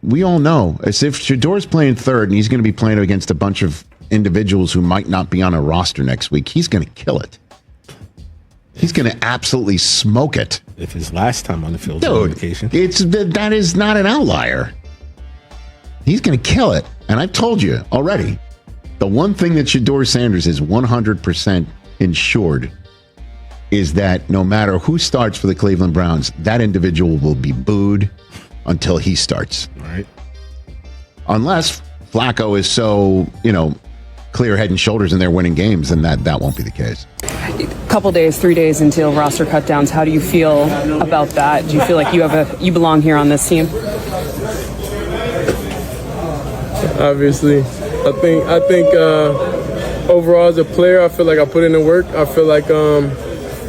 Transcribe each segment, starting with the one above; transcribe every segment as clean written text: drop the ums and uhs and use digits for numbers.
We all know, as if Shedeur's playing third and he's going to be playing against a bunch of individuals who might not be on a roster next week, he's going to kill it. He's going to absolutely smoke it. If his last time on the field is an indication. That is not an outlier. He's going to kill it. And I've told you already, the one thing that Shedeur Sanders is 100% ensured is that no matter who starts for the Cleveland Browns, that individual will be booed until he starts. Right. Unless Flacco is so, clear head and shoulders and they're winning games, then that won't be the case. Couple days, 3 days until roster cutdowns. How do you feel about that? Do you feel like you belong here on this team? Obviously, I think overall as a player, I feel like I put in the work. I feel like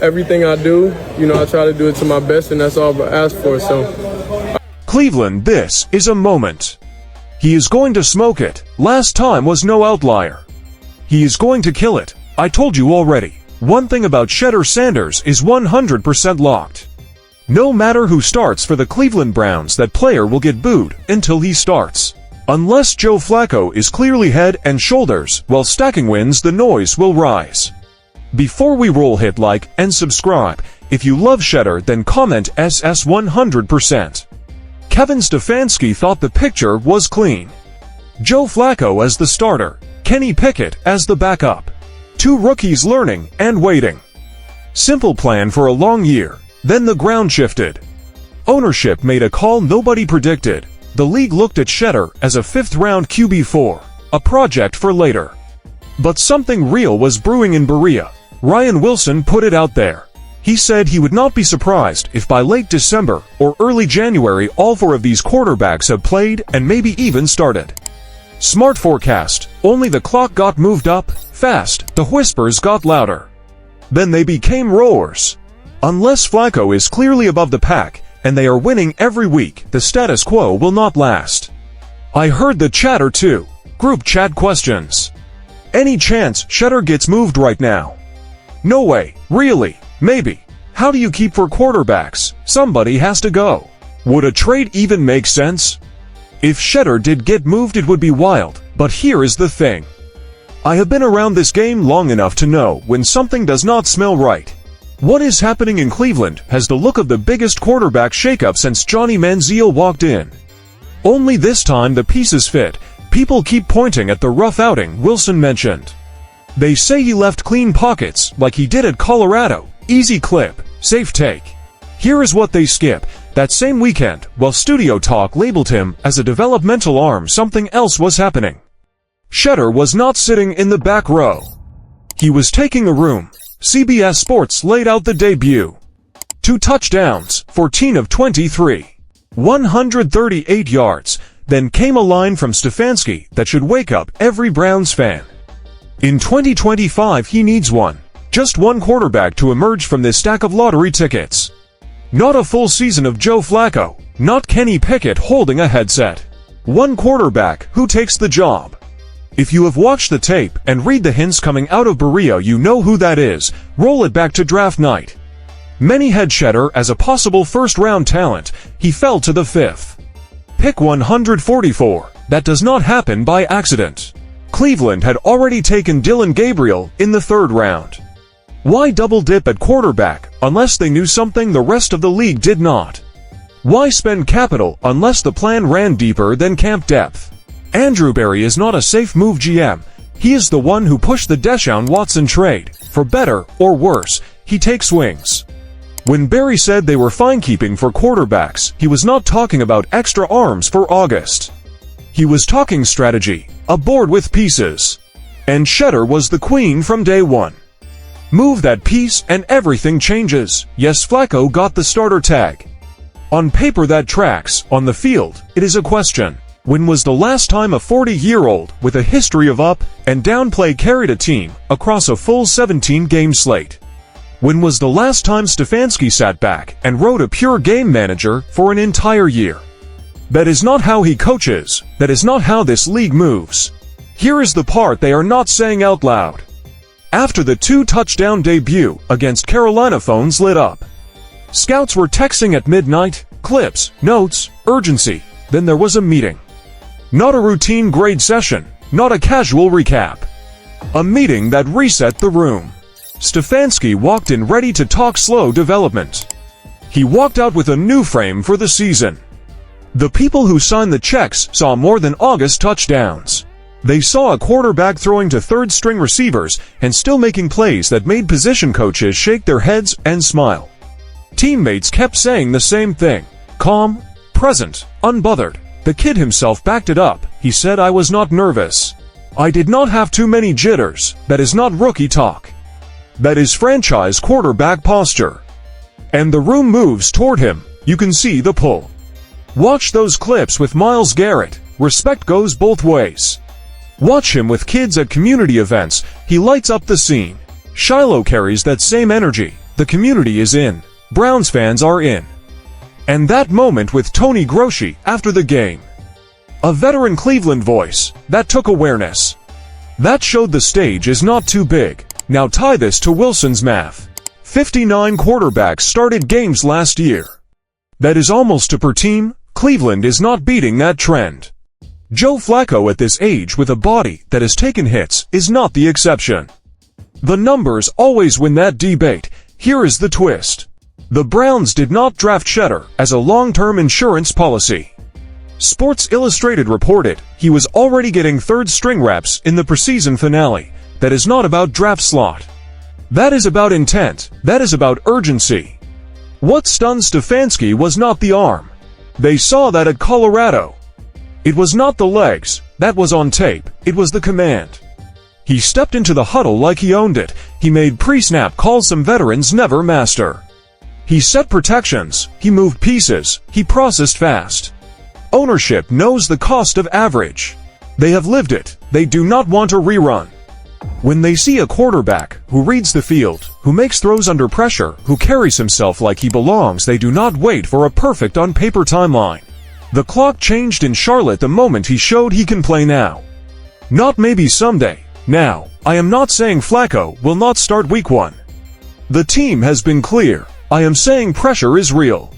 everything I do, I try to do it to my best, and that's all I ask for. So, Cleveland, this is a moment. He is going to smoke it. Last time was no outlier. He is going to kill it. I told you already. One thing about Shedeur Sanders is 100% locked. No matter who starts for the Cleveland Browns, that player will get booed until he starts. Unless Joe Flacco is clearly head and shoulders while stacking wins, the noise will rise. Before we roll, hit like and subscribe. If you love Shedeur, then comment SS 100%. Kevin Stefanski thought the picture was clean. Joe Flacco as the starter, Kenny Pickett as the backup. Two rookies learning and waiting. Simple plan for a long year, then the ground shifted. Ownership made a call nobody predicted. The league looked at Shedeur as a fifth-round QB4, a project for later. But something real was brewing in Berea. Ryan Wilson put it out there. He said he would not be surprised if by late December or early January all four of these quarterbacks have played and maybe even started. Smart forecast, only the clock got moved up fast, the whispers got louder. Then they became roars. Unless Flacco is clearly above the pack, and they are winning every week, the status quo will not last. I heard the chatter too. Group chat questions. Any chance Shedeur gets moved right now? No way, really, maybe. How do you keep four quarterbacks? Somebody has to go. Would a trade even make sense? If Shedeur did get moved, it would be wild, but here is the thing. I have been around this game long enough to know when something does not smell right. What is happening in Cleveland has the look of the biggest quarterback shakeup since Johnny Manziel walked in. Only this time the pieces fit. People keep pointing at the rough outing Wilson mentioned. They say he left clean pockets like he did at Colorado. Easy clip, safe take. Here is what they skip. That same weekend, while Studio Talk labeled him as a developmental arm, something else was happening. Shedeur was not sitting in the back row. He was taking a room. CBS Sports laid out the debut. 2 touchdowns, 14 of 23. 138 yards. Then came a line from Stefanski that should wake up every Browns fan. In 2025 he needs one. Just one quarterback to emerge from this stack of lottery tickets. Not a full season of Joe Flacco. Not Kenny Pickett holding a headset. One quarterback who takes the job. If you have watched the tape and read the hints coming out of Berea, you know who that is. Roll it back to draft night. Many had Shedeur as a possible first-round talent. He fell to the 5th. Pick 144. That does not happen by accident. Cleveland had already taken Dylan Gabriel in the 3rd round. Why double dip at quarterback unless they knew something the rest of the league did not? Why spend capital unless the plan ran deeper than camp depth? Andrew Berry is not a safe move GM. He is the one who pushed the Deshaun Watson trade. For better or worse, he takes swings. When Berry said they were fine-keeping for quarterbacks, he was not talking about extra arms for August. He was talking strategy, a board with pieces. And Shedeur was the queen from day one. Move that piece and everything changes. Yes, Flacco got the starter tag. On paper that tracks, on the field, it is a question. When was the last time a 40-year-old with a history of up and down play carried a team across a full 17-game slate? When was the last time Stefanski sat back and wrote a pure game manager for an entire year? That is not how he coaches. That is not how this league moves. Here is the part they are not saying out loud. After the 2-touchdown debut against Carolina, phones lit up. Scouts were texting at midnight, clips, notes, urgency. Then there was a meeting. Not a routine grade session, not a casual recap. A meeting that reset the room. Stefanski walked in ready to talk slow development. He walked out with a new frame for the season. The people who signed the checks saw more than August touchdowns. They saw a quarterback throwing to third-string receivers and still making plays that made position coaches shake their heads and smile. Teammates kept saying the same thing. Calm, present, unbothered. The kid himself backed it up. He said, "I was not nervous. I did not have too many jitters. That is not rookie talk. That is franchise quarterback posture." And the room moves toward him. You can see the pull. Watch those clips with Myles Garrett. Respect goes both ways. Watch him with kids at community events. He lights up the scene. Shiloh carries that same energy. The community is in. Browns fans are in. And that moment with Tony Groschi after the game. A veteran Cleveland voice. That took awareness. That showed the stage is not too big. Now tie this to Wilson's math. 59 quarterbacks started games last year. That is almost a per team. Cleveland is not beating that trend. Joe Flacco at this age with a body that has taken hits is not the exception. The numbers always win that debate. Here is the twist. The Browns did not draft Shedeur as a long-term insurance policy. Sports Illustrated reported he was already getting third-string reps in the preseason finale. That is not about draft slot. That is about intent. That is about urgency. What stunned Stefanski was not the arm. They saw that at Colorado. It was not the legs. That was on tape. It was the command. He stepped into the huddle like he owned it. He made pre-snap calls some veterans never master. He set protections. He moved pieces. He processed fast. Ownership knows the cost of average. They have lived it. They do not want a rerun. When they see a quarterback who reads the field, who makes throws under pressure, who carries himself like he belongs, they do not wait for a perfect on-paper timeline. The clock changed in Charlotte the moment he showed he can play now. Not maybe someday. Now, I am not saying Flacco will not start week 1. The team has been clear. I am saying pressure is real.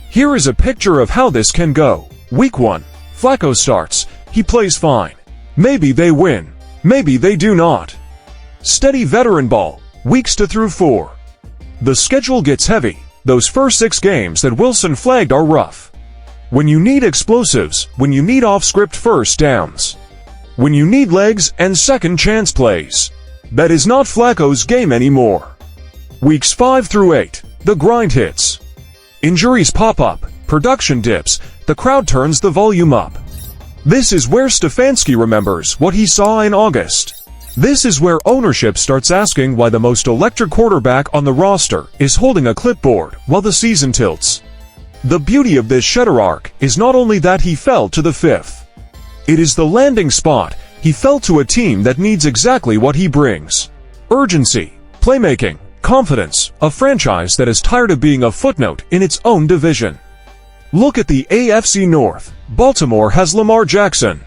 Here is a picture of how this can go. Week 1. Flacco starts. He plays fine. Maybe they win. Maybe they do not. Steady veteran ball. Weeks 2 through 4. The schedule gets heavy. Those first 6 games that Wilson flagged are rough. When you need explosives, when you need off-script first downs, when you need legs and second chance plays. That is not Flacco's game anymore. Weeks 5 through 8. The grind hits. Injuries pop up. Production dips. The crowd turns the volume up. This is where Stefanski remembers what he saw in August. This is where ownership starts asking why the most electric quarterback on the roster is holding a clipboard while the season tilts. The beauty of this Shedeur arc is not only that he fell to the 5th. It is the landing spot. He fell to a team that needs exactly what he brings. Urgency, playmaking, confidence, a franchise that is tired of being a footnote in its own division. Look at the AFC North. Baltimore has Lamar Jackson.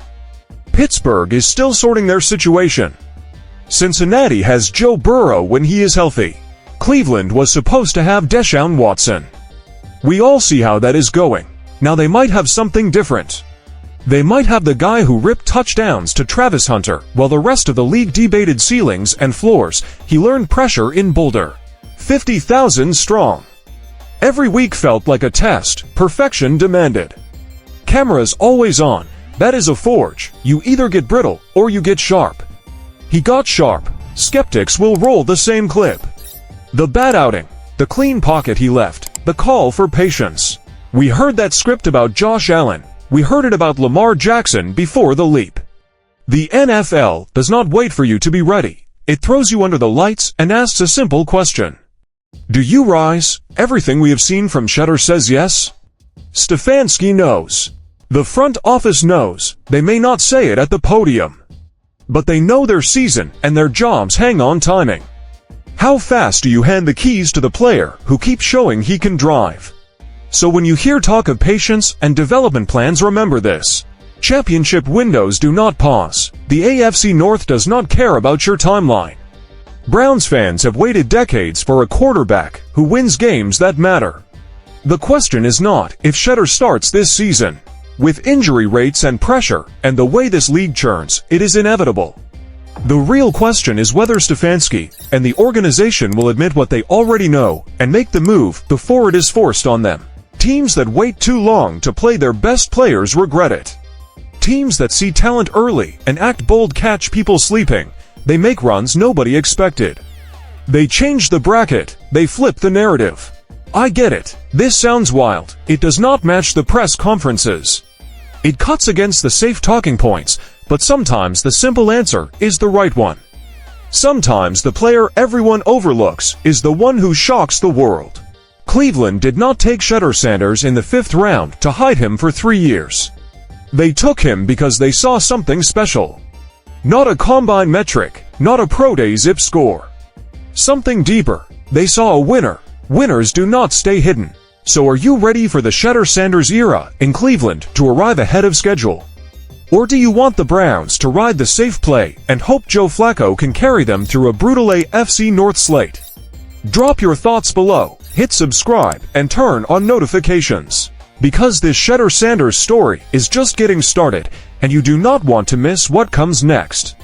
Pittsburgh is still sorting their situation. Cincinnati has Joe Burrow when he is healthy. Cleveland was supposed to have Deshaun Watson. We all see how that is going. Now they might have something different. They might have the guy who ripped touchdowns to Travis Hunter while the rest of the league debated ceilings and floors. He learned pressure in Boulder. 50,000 strong. Every week felt like a test. Perfection demanded. Cameras always on. That is a forge. You either get brittle or you get sharp. He got sharp. Skeptics will roll the same clip. The bad outing. The clean pocket he left. The call for patience. We heard that script about Josh Allen. We heard it about Lamar Jackson before the leap. The NFL does not wait for you to be ready. It throws you under the lights and asks a simple question. Do you rise? Everything we have seen from Shedeur says yes. Stefanski knows. The front office knows. They may not say it at the podium. But they know their season and their jobs hang on timing. How fast do you hand the keys to the player who keeps showing he can drive? So when you hear talk of patience and development plans, remember this. Championship windows do not pause. The AFC North does not care about your timeline. Browns fans have waited decades for a quarterback who wins games that matter. The question is not if Shedeur starts this season. With injury rates and pressure, and the way this league churns, it is inevitable. The real question is whether Stefanski and the organization will admit what they already know and make the move before it is forced on them. Teams that wait too long to play their best players regret it. Teams that see talent early and act bold catch people sleeping. They make runs nobody expected. They change the bracket, they flip the narrative. I get it. This sounds wild. It does not match the press conferences. It cuts against the safe talking points, but sometimes the simple answer is the right one. Sometimes the player everyone overlooks is the one who shocks the world. Cleveland did not take Shedeur Sanders in the 5th round to hide him for 3 years. They took him because they saw something special. Not a combine metric, not a pro day zip score. Something deeper. They saw a winner. Winners do not stay hidden. So are you ready for the Shedeur Sanders era in Cleveland to arrive ahead of schedule? Or do you want the Browns to ride the safe play and hope Joe Flacco can carry them through a brutal AFC North slate? Drop your thoughts below, hit subscribe, and turn on notifications. Because this Shedeur Sanders story is just getting started, and you do not want to miss what comes next.